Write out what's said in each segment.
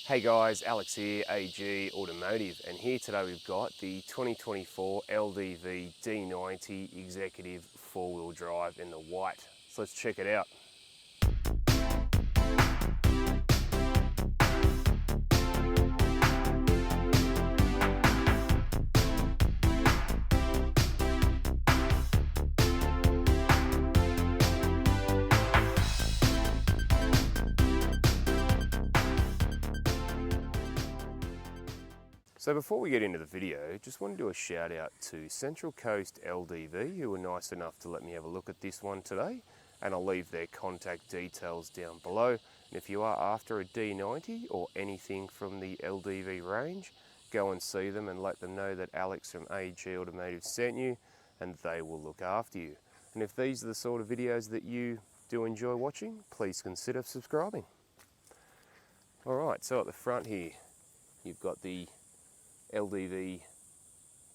Hey guys, Alex here, AG Automotive, and here today we've got the 2024 LDV D90 Executive 4-wheel drive in the white. So let's check it out. So before we get into the video, just want to do a shout out to Central Coast LDV, who were nice enough to let me have a look at this one today, and I'll leave their contact details down below. And if you are after a D90 or anything from the LDV range, go and see them and let them know that Alex from AG Automotive sent you, and they will look after you. And if these are the sort of videos that you do enjoy watching, please consider subscribing. Alright, so at the front here, you've got the LDV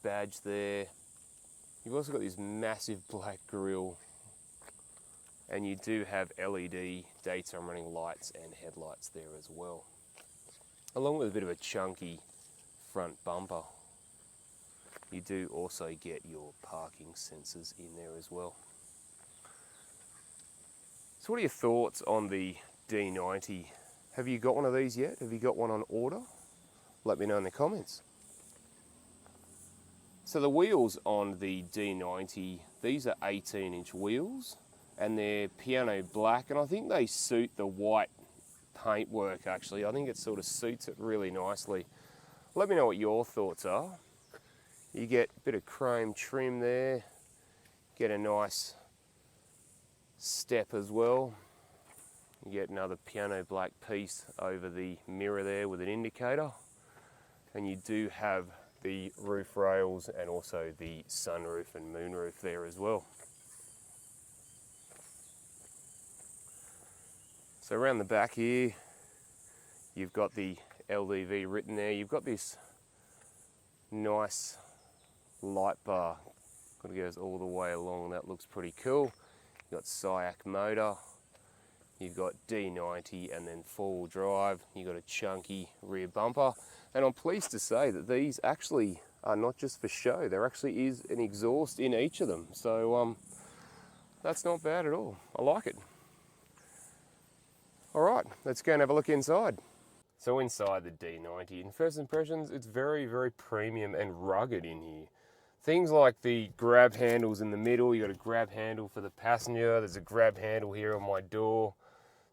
badge there. You've also got this massive black grille, and you do have LED daytime running lights and headlights there as well, along with a bit of a chunky front bumper. You do also get your parking sensors in there as well. So what are your thoughts on the D90? Have you got one of these yet? Have you got one on order? Let me know in the comments. So the wheels on the D90, these are 18-inch wheels, and they're piano black, and I think they suit the white paintwork actually. I think it sort of suits it really nicely. Let me know what your thoughts are. You get a bit of chrome trim there, get a nice step as well. You get another piano black piece over the mirror there with an indicator, and you do have the roof rails and also the sunroof and moonroof there as well. So around the back here, you've got the LDV written there. You've got this nice light bar that goes all the way along. That looks pretty cool. You've got SIAC motor. You've got D90 and then 4-wheel drive. You've got a chunky rear bumper. And I'm pleased to say that these actually are not just for show. There actually is an exhaust in each of them. So that's not bad at all. I like it. All right, let's go and have a look inside. So inside the D90, in first impressions, it's very, very premium and rugged in here. Things like the grab handles in the middle. You've got a grab handle for the passenger. There's a grab handle here on my door.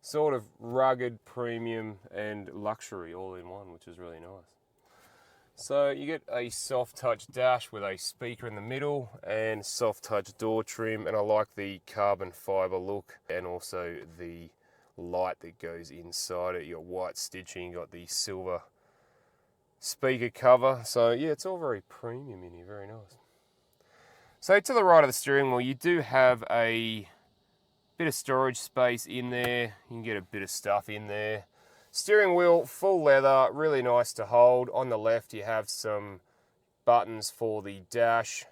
Sort of rugged, premium, and luxury all in one, which is really nice. So you get a soft touch dash with a speaker in the middle and soft touch door trim, and I like the carbon fiber look and also the light that goes inside it. You got white stitching, you got the silver speaker cover. So yeah, it's all very premium in here, very nice. So to the right of the steering wheel, you do have a bit of storage space in there. You can get a bit of stuff in there. Steering wheel, full leather, really nice to hold. On the left, you have some buttons for the dash,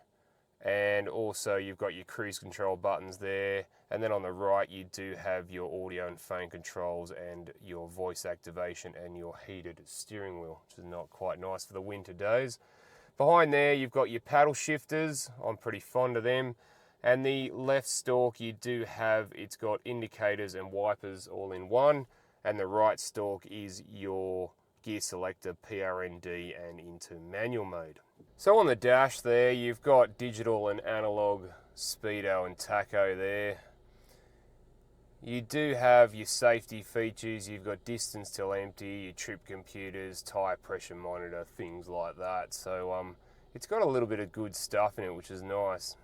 and also you've got your cruise control buttons there. And then on the right, you do have your audio and phone controls and your voice activation and your heated steering wheel, which is not quite nice for the winter days. Behind there, you've got your paddle shifters. I'm pretty fond of them. And the left stalk, you do have, it's got indicators and wipers all in one. And the right stalk is your gear selector, PRND, and into manual mode. So on the dash there, you've got digital and analog speedo and tacho there. You do have your safety features. You've got distance till empty, your trip computers, tire pressure monitor, things like that. So it's got a little bit of good stuff in it, which is nice.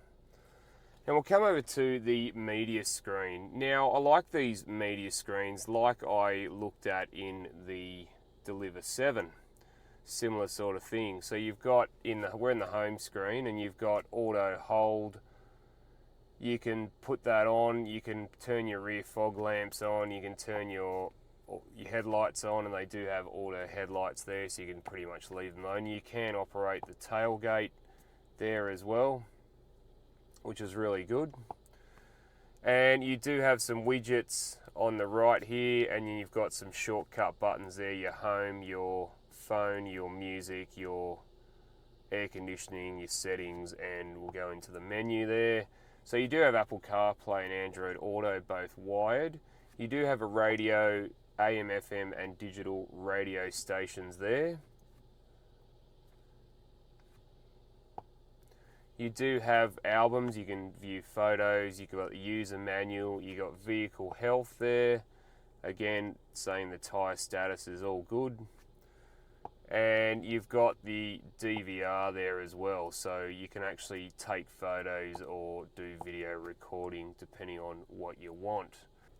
And we'll come over to the media screen. Now, I like these media screens like I looked at in the Deliver 7. Similar sort of thing. So you've got, we're in the home screen, and you've got auto hold. You can put that on. You can turn your rear fog lamps on. You can turn your headlights on, and they do have auto headlights there, so you can pretty much leave them on. You can operate the tailgate there as well, which is really good. And you do have some widgets on the right here, and you've got some shortcut buttons there, your home, your phone, your music, your air conditioning, your settings, and we'll go into the menu there. So you do have Apple CarPlay and Android Auto both wired. You do have a radio, AM, FM, and digital radio stations there. You do have albums, you can view photos, you've got the user manual, you've got vehicle health there. Again, saying the tyre status is all good. And you've got the DVR there as well, so you can actually take photos or do video recording depending on what you want.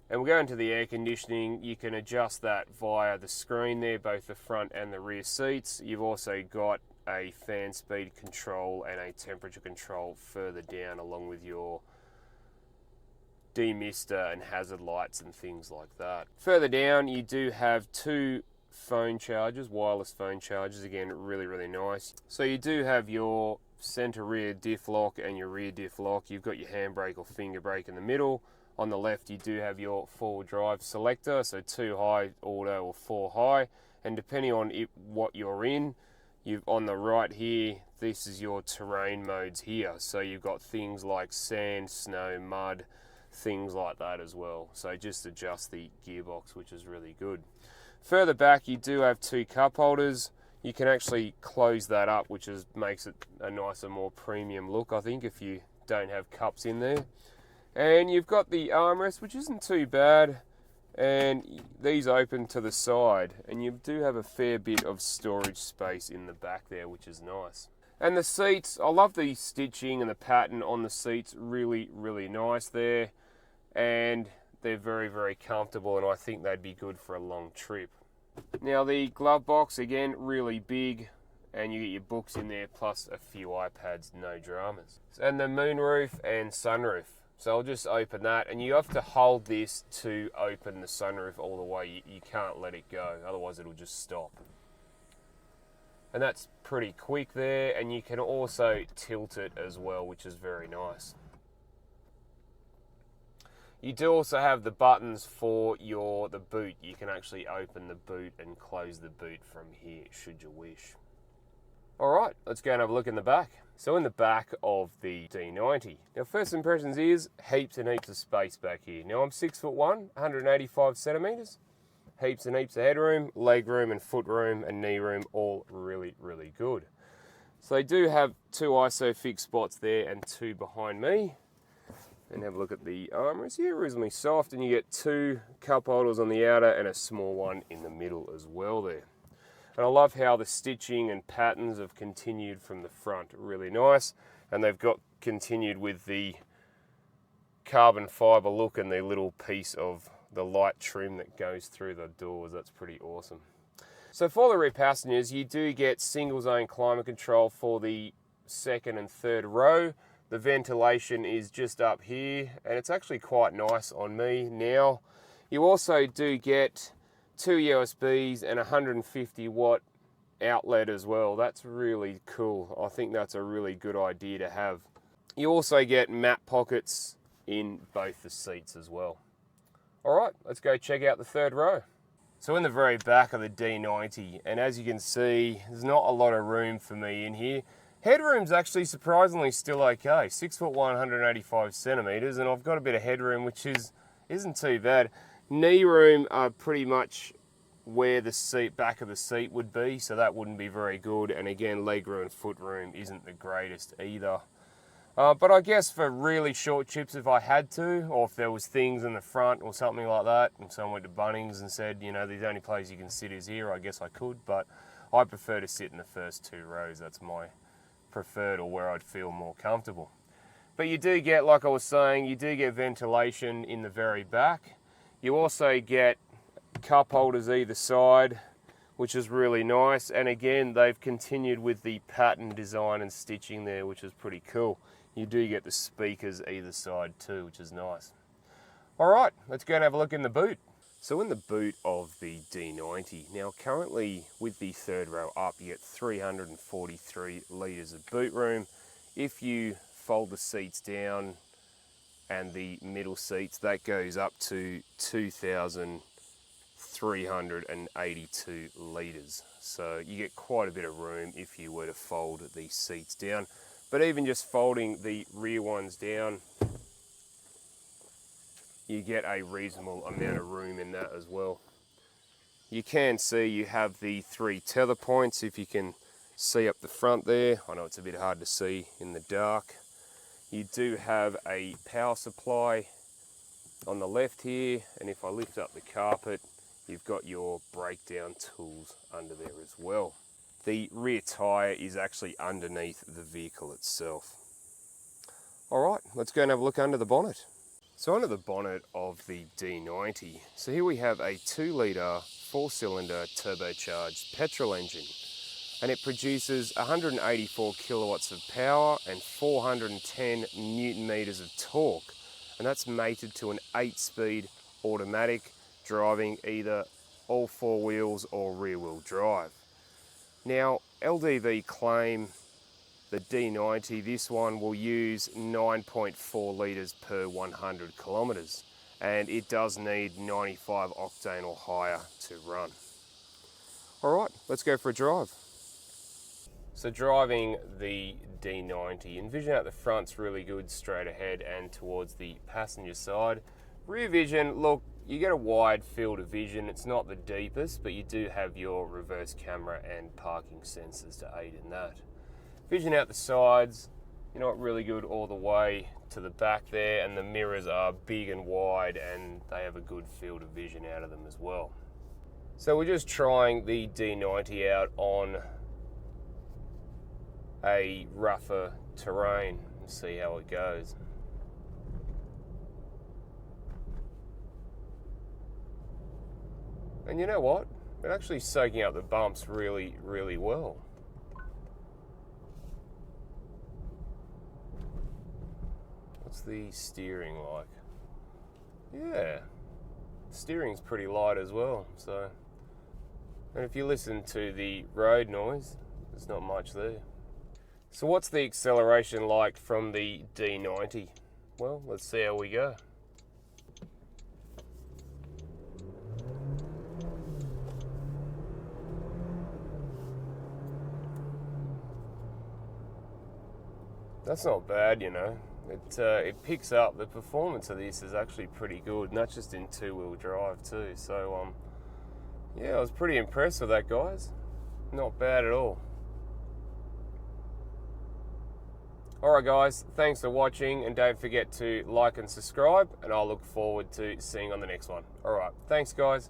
And we'll go into the air conditioning. You can adjust that via the screen there, both the front and the rear seats. You've also got a fan speed control and a temperature control further down, along with your demister and hazard lights and things like that. Further down, you do have two phone chargers, wireless phone chargers, again really nice. So you do have your center rear diff lock and your rear diff lock. You've got your handbrake or finger brake in the middle. On the left you do have your 4-wheel drive selector, so 2 high auto or 4 high, and depending on what you're in, you've on the right here, this is your terrain modes here. So you've got things like sand, snow, mud, things like that as well. So just adjust the gearbox, which is really good. Further back, you do have 2 cup holders. You can actually close that up, which makes it a nicer, more premium look, I think, if you don't have cups in there. And you've got the armrest, which isn't too bad, and these open to the side, and you do have a fair bit of storage space in the back there, which is nice. And the seats, I love the stitching and the pattern on the seats, really nice there, and they're very comfortable, and I think they'd be good for a long trip. Now the glove box, again, really big, and you get your books in there plus a few iPads, no dramas. And the moonroof and sunroof. So I'll just open that, and you have to hold this to open the sunroof all the way. You can't let it go, otherwise it'll just stop. And that's pretty quick there, and you can also tilt it as well, which is very nice. You do also have the buttons for the boot. You can actually open the boot and close the boot from here, should you wish. Alright, let's go and have a look in the back. So in the back of the D90, now first impressions is heaps and heaps of space back here. Now I'm 6'1", 185 centimetres. Heaps and heaps of headroom, leg room and foot room and knee room, all really good. So they do have 2 ISOFIX spots there and 2 behind me. And have a look at the armrest here, reasonably soft, and you get 2 cup holders on the outer and a small one in the middle as well there. And I love how the stitching and patterns have continued from the front, really nice. And they've got continued with the carbon fibre look and the little piece of the light trim that goes through the doors. That's pretty awesome. So for the rear passengers, you do get single zone climate control for the second and third row. The ventilation is just up here, and it's actually quite nice on me now. You also do get 2 USBs and 150 watt outlet as well. That's really cool. I think that's a really good idea to have. You also get map pockets in both the seats as well. Alright, let's go check out the third row. So in the very back of the D90, and as you can see, there's not a lot of room for me in here. Headroom's actually surprisingly still okay. 6'1", 185 centimetres, and I've got a bit of headroom, which isn't too bad. Knee room are pretty much where the back of the seat would be, so that wouldn't be very good. And again, leg room and foot room isn't the greatest either. But I guess for really short trips, if I had to, or if there was things in the front or something like that, and someone went to Bunnings and said, you know, the only place you can sit is here, I guess I could, but I prefer to sit in the first 2 rows. That's my preferred, or where I'd feel more comfortable. But you do get, like I was saying, you do get ventilation in the very back. You also get cup holders either side, which is really nice. And again, they've continued with the pattern design and stitching there, which is pretty cool. You do get the speakers either side too, which is nice. Alright, let's go and have a look in the boot. So in the boot of the D90, now currently with the third row up, you get 343 litres of boot room. If you fold the seats down and the middle seats, that goes up to 2,382 litres. So you get quite a bit of room if you were to fold these seats down. But even just folding the rear ones down, you get a reasonable amount of room in that as well. You can see you have the 3 tether points, if you can see up the front there. I know it's a bit hard to see in the dark. You do have a power supply on the left here, and if I lift up the carpet, you've got your breakdown tools under there as well. The rear tyre is actually underneath the vehicle itself. Alright, let's go and have a look under the bonnet. So under the bonnet of the D90, so here we have a 2 litre 4-cylinder turbocharged petrol engine, and it produces 184 kilowatts of power and 410 newton meters of torque, and that's mated to an 8-speed automatic driving either all 4 wheels or rear wheel drive. Now LDV claim the D90, this one will use 9.4 litres per 100 kilometres, and it does need 95 octane or higher to run. Alright, let's go for a drive. So driving the D90, envision out the front's really good straight ahead and towards the passenger side. Rear vision, look, you get a wide field of vision. It's not the deepest, but you do have your reverse camera and parking sensors to aid in that. Vision out the sides, you're not really good all the way to the back there, and the mirrors are big and wide and they have a good field of vision out of them as well. So we're just trying the D90 out on a rougher terrain and see how it goes. And you know what? It's actually soaking up the bumps really, really well. What's the steering like? Yeah, steering's pretty light as well. So, and if you listen to the road noise, there's not much there. So what's the acceleration like from the D90? Well, let's see how we go. That's not bad, you know. It picks up. The performance of this is actually pretty good, not just in 2-wheel drive too. So yeah, I was pretty impressed with that, guys. Not bad at all. Alright guys, thanks for watching, and don't forget to like and subscribe, and I'll look forward to seeing you on the next one. Alright, thanks guys.